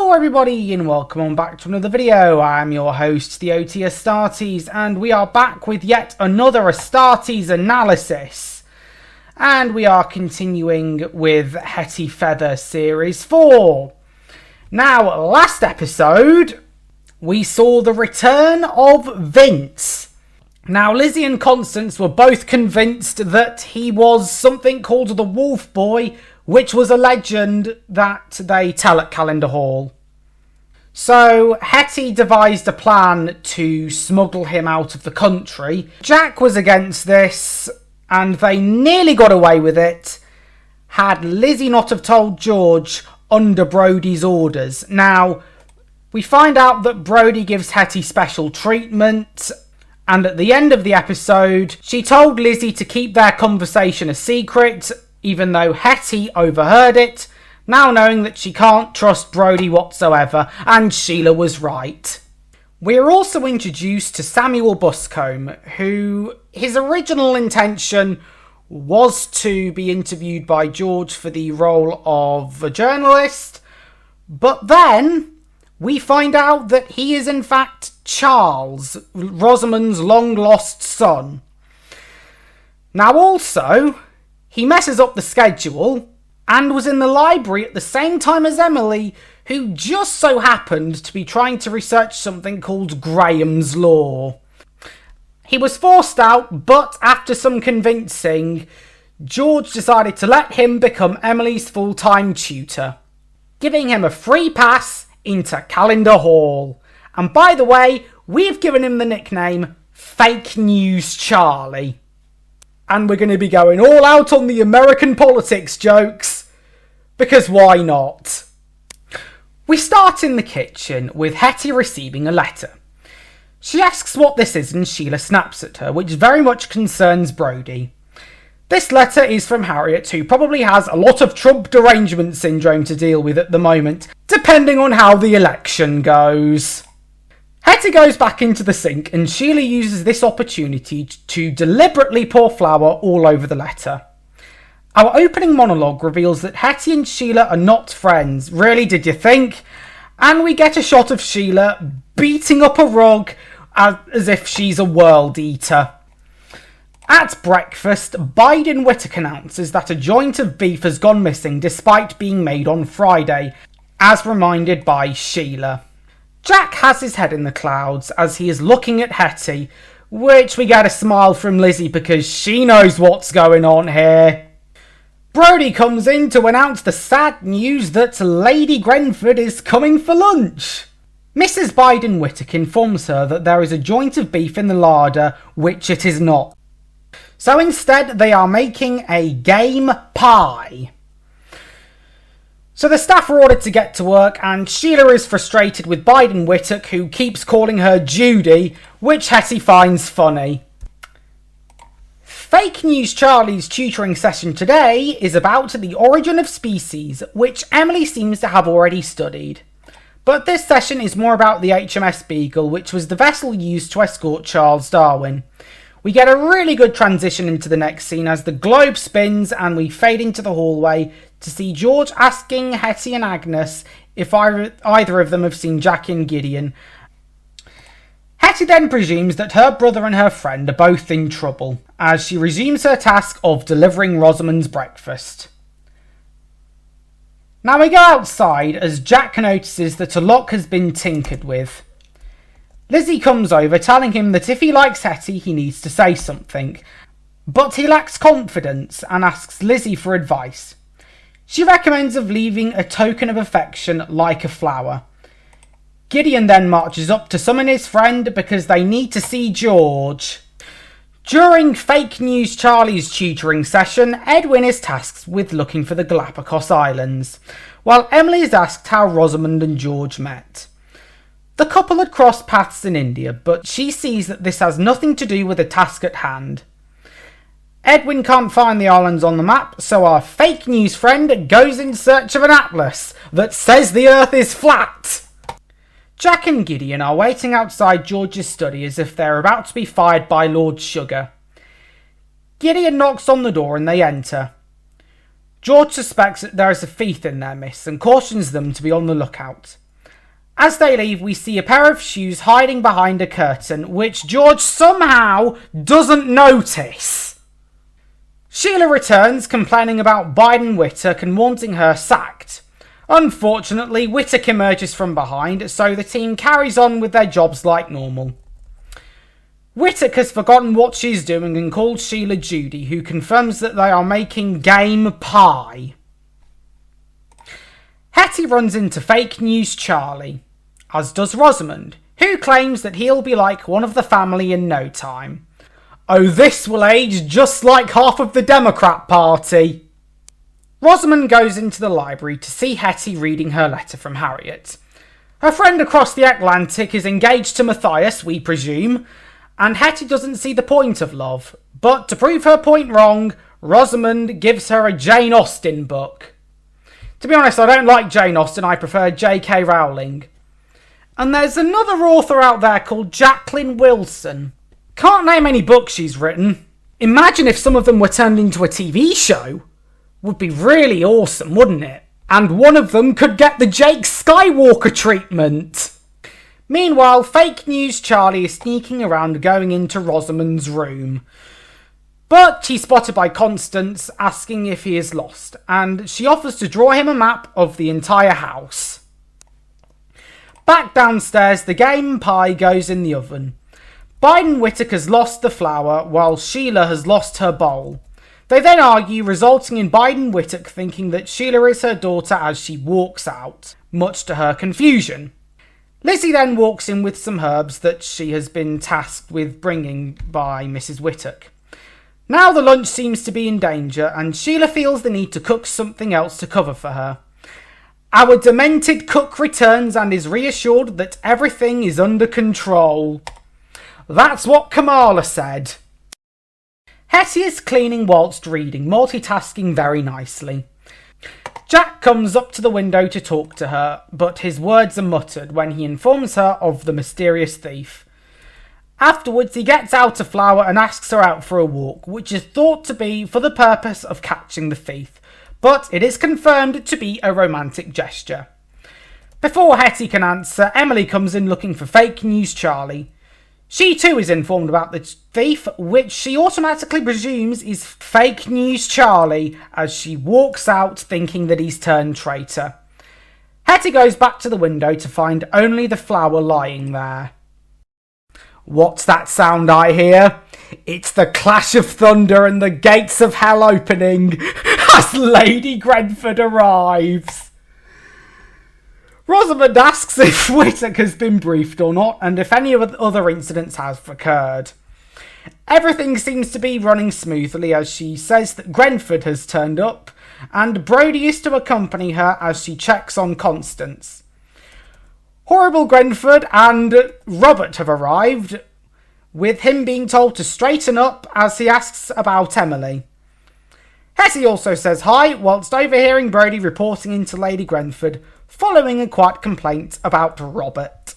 Hello everybody and welcome on back to another video. I'm your host, the OT Astarties, and we are back with yet another Astartes analysis. And we are continuing with Hetty Feather Series 4. Now, last episode, we saw the return of Vince. Now, Lizzie and Constance were both convinced that he was something called the Wolf Boy, which was a legend that they tell at Calendar Hall. So, Hetty devised a plan to smuggle him out of the country. Jack was against this, and they nearly got away with it, had Lizzie not have told George under Brody's orders. Now, we find out that Brody gives Hetty special treatment, and at the end of the episode, she told Lizzie to keep their conversation a secret, even though Hetty overheard it, now knowing that she can't trust Brody whatsoever, and Sheila was right. We are also introduced to Samuel Buscombe, who his original intention was to be interviewed by George for the role of a journalist, but then we find out that he is in fact Charles, Rosamund's long-lost son. Now also, he messes up the schedule and was in the library at the same time as Emily, who just so happened to be trying to research something called Graham's Law. He was forced out, but after some convincing, George decided to let him become Emily's full-time tutor, giving him a free pass into Calendar Hall. And by the way, we've given him the nickname Fake News Charlie. And we're going to be going all out on the American politics jokes, because why not? We start in the kitchen with Hetty receiving a letter. She asks what this is and Sheila snaps at her, which very much concerns Brody. This letter is from Harriet, who probably has a lot of Trump derangement syndrome to deal with at the moment, depending on how the election goes. Hetty goes back into the sink and Sheila uses this opportunity to deliberately pour flour all over the letter. Our opening monologue reveals that Hetty and Sheila are not friends. Really, did you think? And we get a shot of Sheila beating up a rug as if she's a world eater. At breakfast, Biden Whittaker announces that a joint of beef has gone missing despite being made on Friday, as reminded by Sheila. Jack has his head in the clouds as he is looking at Hetty, which we get a smile from Lizzie because she knows what's going on here. Brody comes in to announce the sad news that Lady Grenford is coming for lunch. Mrs. Biden Whittaker informs her that there is a joint of beef in the larder, which it is not. So instead, they are making a game pie. So the staff are ordered to get to work, and Sheila is frustrated with Biden Whittaker, who keeps calling her Judy, which Hetty finds funny. Fake News Charlie's tutoring session today is about the origin of species, which Emily seems to have already studied. But this session is more about the HMS Beagle, which was the vessel used to escort Charles Darwin. We get a really good transition into the next scene as the globe spins and we fade into the hallway to see George asking Hetty and Agnes if either of them have seen Jack and Gideon. Hetty then presumes that her brother and her friend are both in trouble as she resumes her task of delivering Rosamund's breakfast. Now we go outside as Jack notices that a lock has been tinkered with. Lizzie comes over telling him that if he likes Hetty he needs to say something, but he lacks confidence and asks Lizzie for advice. She recommends of leaving a token of affection like a flower. Gideon then marches up to summon his friend because they need to see George. During Fake News Charlie's tutoring session, Edwin is tasked with looking for the Galapagos Islands, while Emily is asked how Rosamund and George met. The couple had crossed paths in India, but she sees that this has nothing to do with the task at hand. Edwin can't find the islands on the map, so our fake news friend goes in search of an atlas that says the Earth is flat. Jack and Gideon are waiting outside George's study as if they're about to be fired by Lord Sugar. Gideon knocks on the door and they enter. George suspects that there is a thief in their midst and cautions them to be on the lookout. As they leave, we see a pair of shoes hiding behind a curtain, which George somehow doesn't notice. Sheila returns, complaining about Biden Whittaker and wanting her sacked. Unfortunately, Whittaker emerges from behind, so the team carries on with their jobs like normal. Whittaker's forgotten what she's doing and calls Sheila Judy, who confirms that they are making game pie. Hetty runs into fake news Charlie, as does Rosamond, who claims that he'll be like one of the family in no time. Oh, this will age just like half of the Democrat Party. Rosamond goes into the library to see Hetty reading her letter from Harriet. Her friend across the Atlantic is engaged to Matthias, we presume, and Hetty doesn't see the point of love. But to prove her point wrong, Rosamond gives her a Jane Austen book. To be honest, I don't like Jane Austen, I prefer J.K. Rowling. And there's another author out there called Jacqueline Wilson. Can't name any books she's written. Imagine if some of them were turned into a TV show. Would be really awesome, wouldn't it? And one of them could get the Jake Skywalker treatment. Meanwhile, fake news Charlie is sneaking around going into Rosamond's room. But he's spotted by Constance asking if he is lost, and she offers to draw him a map of the entire house. Back downstairs, the game pie goes in the oven. Biden Whittaker's lost the flour, while Sheila has lost her bowl. They then argue, resulting in Biden Whittaker thinking that Sheila is her daughter as she walks out, much to her confusion. Lizzie then walks in with some herbs that she has been tasked with bringing by Mrs. Whittaker. Now the lunch seems to be in danger, and Sheila feels the need to cook something else to cover for her. Our demented cook returns and is reassured that everything is under control. That's what Kamala said. Hetty is cleaning whilst reading, multitasking very nicely. Jack comes up to the window to talk to her, but his words are muttered when he informs her of the mysterious thief. Afterwards, he gets out a flower and asks her out for a walk, which is thought to be for the purpose of catching the thief, but it is confirmed to be a romantic gesture. Before Hetty can answer, Emily comes in looking for fake news Charlie. She too is informed about the thief, which she automatically presumes is fake news Charlie, as she walks out thinking that he's turned traitor. Hetty goes back to the window to find only the flower lying there. What's that sound I hear? It's the clash of thunder and the gates of hell opening as Lady Grenford arrives. Rosamond asks if Whittaker's been briefed or not, and if any other incidents have occurred. Everything seems to be running smoothly as she says that Grenford has turned up, and Brody is to accompany her as she checks on Constance. Horrible Grenford and Robert have arrived, with him being told to straighten up as he asks about Emily. Hetty also says hi, whilst overhearing Brody reporting into Lady Grenford, following a quiet complaint about Robert.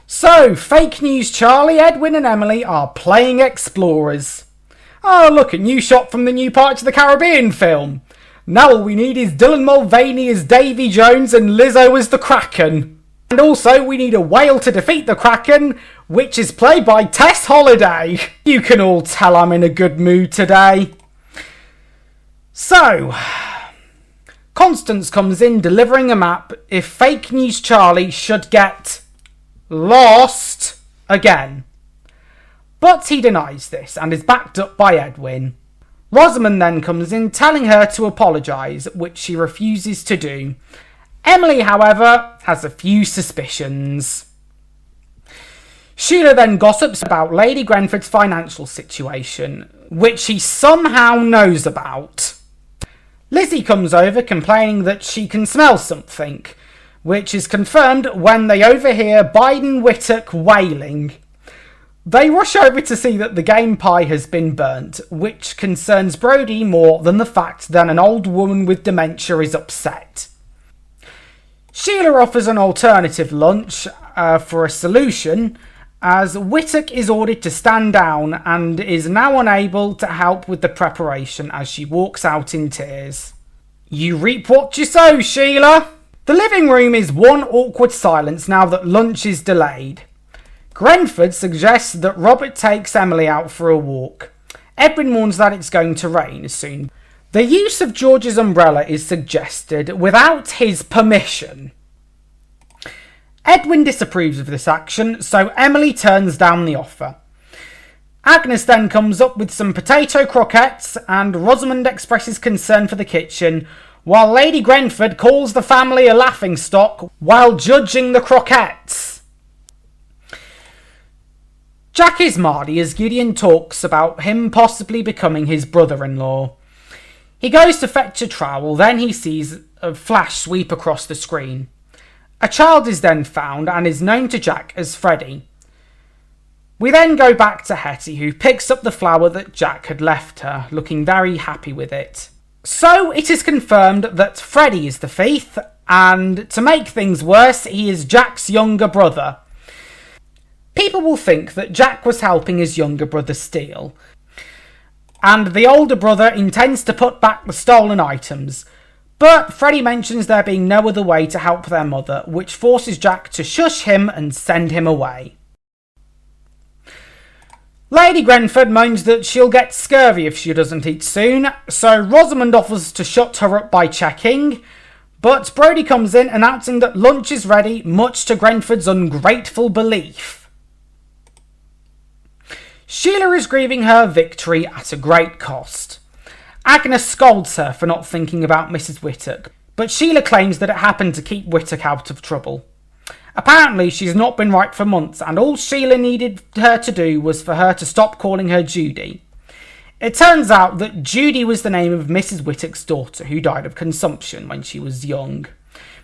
So, fake news Charlie, Edwin and Emily are playing explorers. Oh, look, a new shot from the new Pirates of the Caribbean film. Now all we need is Dylan Mulvaney as Davy Jones and Lizzo as the Kraken. And also we need a whale to defeat the Kraken, which is played by Tess Holliday. You can all tell I'm in a good mood today. So, Constance comes in delivering a map if fake news Charlie should get lost again. But he denies this and is backed up by Edwin. Rosamond then comes in telling her to apologise, which she refuses to do. Emily, however, has a few suspicions. Sheila then gossips about Lady Grenford's financial situation, which he somehow knows about. Lizzie comes over complaining that she can smell something, which is confirmed when they overhear Biden Whittaker wailing. They rush over to see that the game pie has been burnt, which concerns Brody more than the fact that an old woman with dementia is upset. Sheila offers an alternative lunch for a solution, as Whittaker is ordered to stand down and is now unable to help with the preparation as she walks out in tears. You reap what you sow, Sheila! The living room is one awkward silence now that lunch is delayed. Grenford suggests that Robert takes Emily out for a walk. Edwin warns that it's going to rain soon. The use of George's umbrella is suggested without his permission. Edwin disapproves of this action, so Emily turns down the offer. Agnes then comes up with some potato croquettes, and Rosamond expresses concern for the kitchen, while Lady Grenford calls the family a laughingstock while judging the croquettes. Jack is mardy as Gideon talks about him possibly becoming his brother-in-law. He goes to fetch a trowel, then he sees a flash sweep across the screen. A child is then found and is known to Jack as Freddie. We then go back to Hetty, who picks up the flower that Jack had left her, looking very happy with it. So it is confirmed that Freddie is the thief, and to make things worse, he is Jack's younger brother. People will think that Jack was helping his younger brother steal, and the older brother intends to put back the stolen items, but Freddie mentions there being no other way to help their mother, which forces Jack to shush him and send him away. Lady Grenford moans that she'll get scurvy if she doesn't eat soon, so Rosamond offers to shut her up by checking, but Brodie comes in announcing that lunch is ready, much to Grenford's ungrateful belief. Sheila is grieving her victory at a great cost. Agnes scolds her for not thinking about Mrs. Whittock, but Sheila claims that it happened to keep Whittock out of trouble. Apparently she's not been right for months, and all Sheila needed her to do was for her to stop calling her Judy. It turns out that Judy was the name of Mrs. Whittock's daughter, who died of consumption when she was young,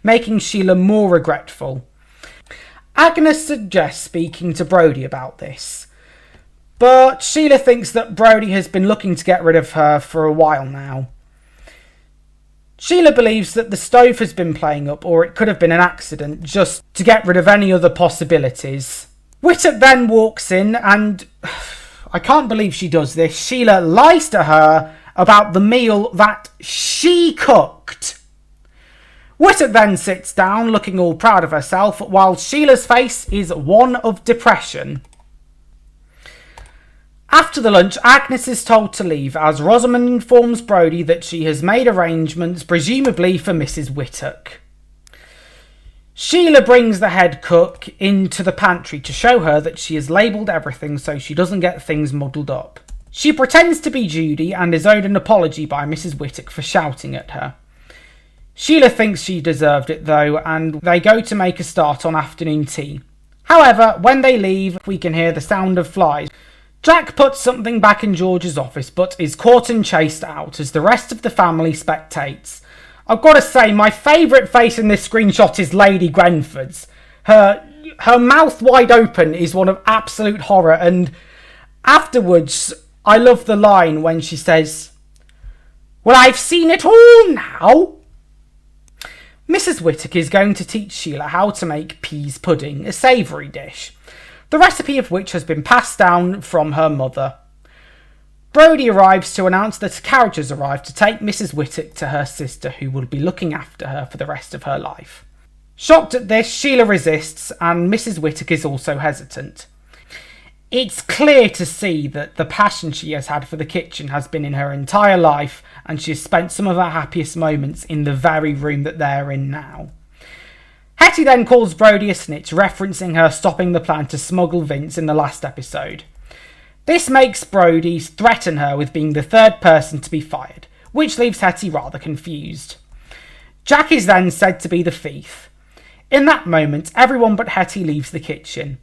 making Sheila more regretful. Agnes suggests speaking to Brodie about this, but Sheila thinks that Brodie has been looking to get rid of her for a while now. Sheila believes that the stove has been playing up, or it could have been an accident, just to get rid of any other possibilities. Whittock then walks in, and I can't believe she does this. Sheila lies to her about the meal that she cooked. Whittock then sits down, looking all proud of herself, while Sheila's face is one of depression. After the lunch, Agnes is told to leave as Rosamond informs Brodie that she has made arrangements, presumably for Mrs. Whittock. Sheila brings the head cook into the pantry to show her that she has labelled everything so she doesn't get things muddled up. She pretends to be Judy and is owed an apology by Mrs. Whittock for shouting at her. Sheila thinks she deserved it though, and they go to make a start on afternoon tea. However, when they leave, we can hear the sound of flies. Jack puts something back in George's office, but is caught and chased out as the rest of the family spectates. I've got to say, my favourite face in this screenshot is Lady Grenford's. Her mouth wide open is one of absolute horror, and afterwards, I love the line when she says, "Well, I've seen it all now." Mrs. Whittock is going to teach Sheila how to make peas pudding, a savoury dish, the recipe of which has been passed down from her mother. Brodie arrives to announce that a carriage has arrived to take Mrs. Whittock to her sister, who will be looking after her for the rest of her life. Shocked at this, Sheila resists, and Mrs. Whittock is also hesitant. It's clear to see that the passion she has had for the kitchen has been in her entire life, and she has spent some of her happiest moments in the very room that they're in now. Hetty then calls Brodie a snitch, referencing her stopping the plan to smuggle Vince in the last episode. This makes Brodie threaten her with being the third person to be fired, which leaves Hetty rather confused. Jack is then said to be the thief. In that moment, everyone but Hetty leaves the kitchen.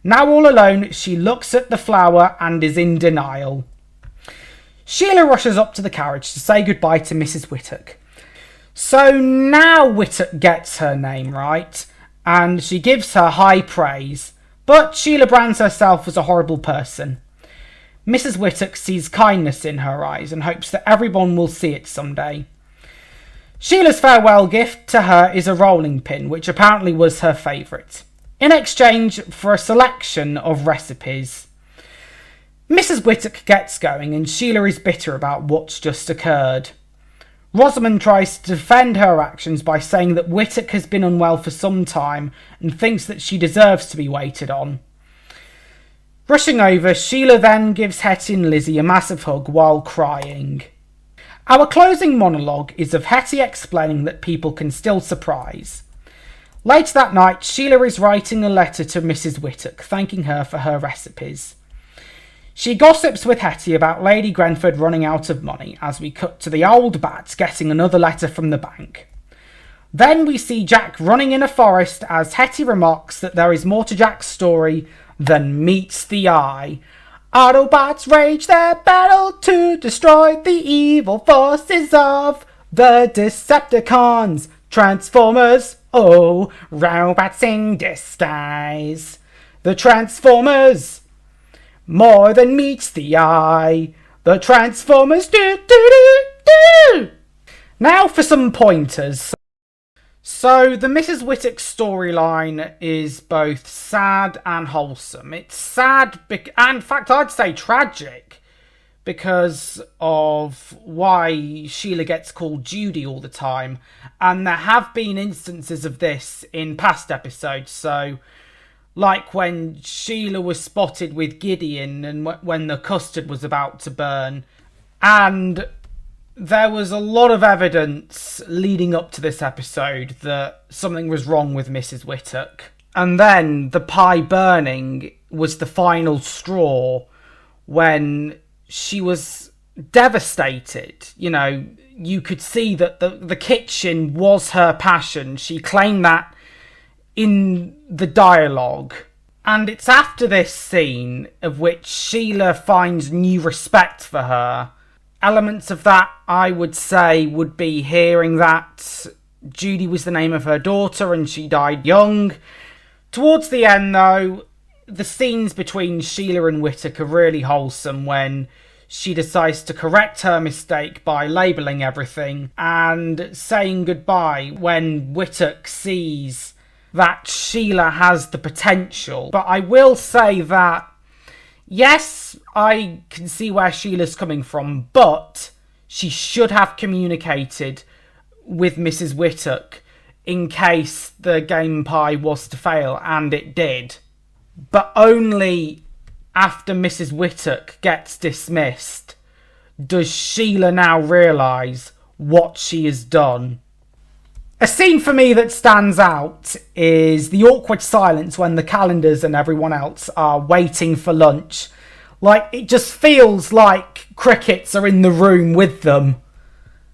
Now all alone, she looks at the flower and is in denial. Sheila rushes up to the carriage to say goodbye to Mrs. Whittock. So now Whittock gets her name right, and she gives her high praise, but Sheila brands herself as a horrible person. Mrs. Whittock sees kindness in her eyes and hopes that everyone will see it someday. Sheila's farewell gift to her is a rolling pin, which apparently was her favourite, in exchange for a selection of recipes. Mrs. Whittock gets going, and Sheila is bitter about what's just occurred. Rosamond tries to defend her actions by saying that Whittaker has been unwell for some time and thinks that she deserves to be waited on. Rushing over, Sheila then gives Hetty and Lizzie a massive hug while crying. Our closing monologue is of Hetty explaining that people can still surprise. Later that night, Sheila is writing a letter to Mrs. Whittaker thanking her for her recipes. She gossips with Hetty about Lady Grenford running out of money as we cut to the old bat getting another letter from the bank. Then we see Jack running in a forest as Hetty remarks that there is more to Jack's story than meets the eye. Autobots rage their battle to destroy the evil forces of the Decepticons, Transformers, oh, robots in disguise. The Transformers, more than meets the eye. The Transformers, do. Now for some pointers. So the Mrs. Whittaker storyline is both sad and wholesome. It's sad, and in fact I'd say tragic, because of why Sheila gets called Judy all the time. And there have been instances of this in past episodes, so like when Sheila was spotted with Gideon and when the custard was about to burn. And there was a lot of evidence leading up to this episode that something was wrong with Mrs. Whittaker. And then the pie burning was the final straw when she was devastated. You know, you could see that the kitchen was her passion. She claimed that in the dialogue. And it's after this scene of which Sheila finds new respect for her. Elements of that, I would say, would be hearing that Judy was the name of her daughter and she died young. Towards the end, though, the scenes between Sheila and Whittaker are really wholesome when she decides to correct her mistake by labelling everything and saying goodbye when Whittaker sees that Sheila has the potential. But I will say that, yes, I can see where Sheila's coming from, but she should have communicated with Mrs. Whittaker in case the game pie was to fail, and it did. But only after Mrs. Whittaker gets dismissed does Sheila now realise what she has done. A scene for me that stands out is the awkward silence when the Calenders and everyone else are waiting for lunch. Like, it just feels like crickets are in the room with them.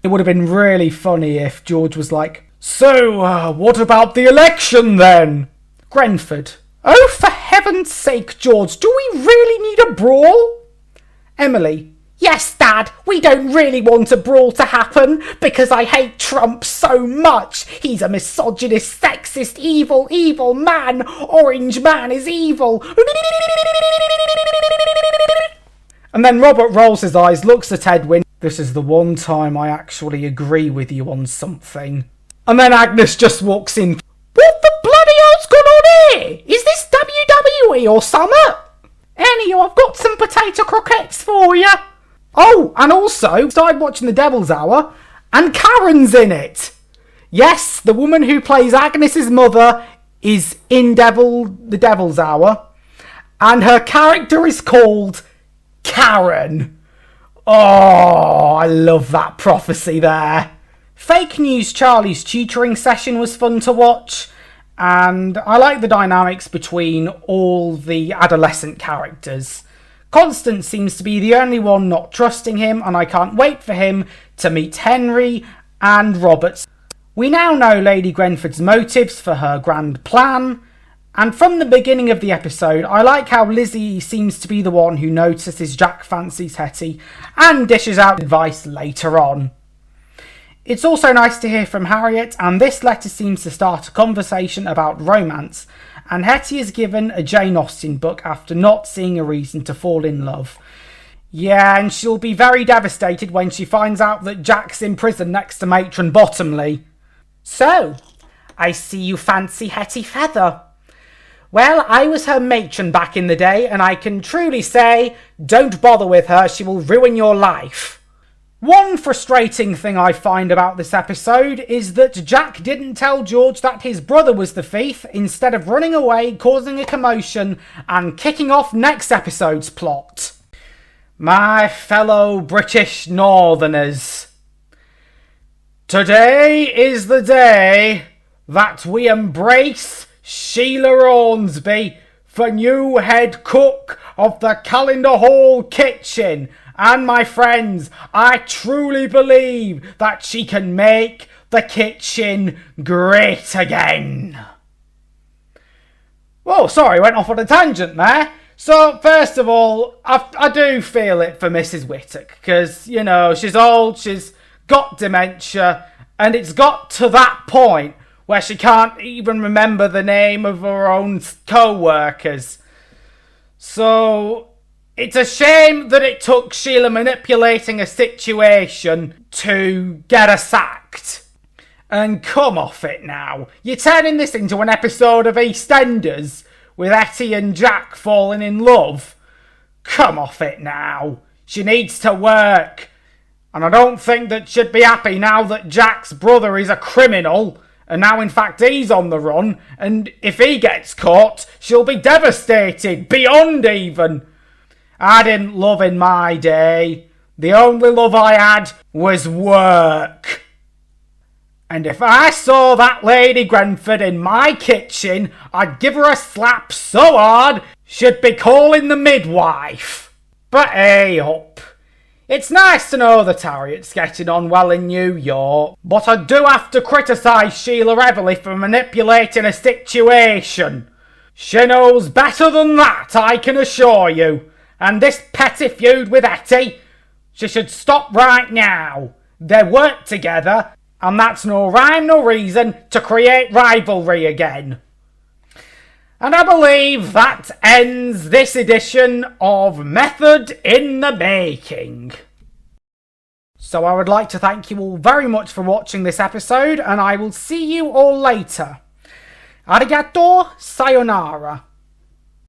It would have been really funny if George was like, "So, what about the election then?" Grenford: "Oh, for heaven's sake, George, do we really need a brawl?" Emily: "Yes, Dad, we don't really want a brawl to happen because I hate Trump so much. He's a misogynist, sexist, evil man. Orange man is evil." And then Robert rolls his eyes, looks at Edwin. "This is the one time I actually agree with you on something." And then Agnes just walks in. "What the bloody hell's gone on here? Is this WWE or something? Anyway, I've got some potato croquettes for you." Oh, and also, started watching The Devil's Hour, and Karen's in it. Yes, the woman who plays Agnes's mother is in The Devil's Hour, and her character is called Karen. Oh, I love that prophecy there. Fake News Charlie's tutoring session was fun to watch, and I like the dynamics between all the adolescent characters. Constance seems to be the only one not trusting him, and I can't wait for him to meet Henry and Robert. We now know Lady Grenford's motives for her grand plan, and from the beginning of the episode, I like how Lizzie seems to be the one who notices Jack fancies Hetty and dishes out advice later on. It's also nice to hear from Harriet, and this letter seems to start a conversation about romance, and Hetty is given a Jane Austen book after not seeing a reason to fall in love. Yeah, and she'll be very devastated when she finds out that Jack's in prison next to Matron Bottomley. "So, I see you fancy Hetty Feather. Well, I was her matron back in the day, and I can truly say, don't bother with her, she will ruin your life." One frustrating thing I find about this episode is that Jack didn't tell George that his brother was the thief, instead of running away, causing a commotion, and kicking off next episode's plot. My fellow British Northerners, today is the day that we embrace Sheila Hornsby for new head cook of the Calendar Hall kitchen. And my friends, I truly believe that she can make the kitchen great again. Oh, sorry, went off on a tangent there. So, first of all, I do feel it for Mrs. Whittaker, because, you know, she's old, she's got dementia, and it's got to that point where she can't even remember the name of her own co-workers. So, it's a shame that it took Sheila manipulating a situation to get her sacked. And come off it now. You're turning this into an episode of EastEnders with Hetty and Jack falling in love. Come off it now. She needs to work. And I don't think that she'd be happy now that Jack's brother is a criminal. And now, in fact, he's on the run. And if he gets caught, she'll be devastated. Beyond even. I didn't love in my day. The only love I had was work. And if I saw that Lady Grenford in my kitchen, I'd give her a slap so hard she'd be calling the midwife. But hey up. It's nice to know that Harriet's getting on well in New York, but I do have to criticise Sheila heavily for manipulating a situation. She knows better than that, I can assure you. And this petty feud with Hetty, she should stop right now. They work together, and that's no rhyme nor reason to create rivalry again. And I believe that ends this edition of Method in the Making. So I would like to thank you all very much for watching this episode, and I will see you all later. Arigato, sayonara.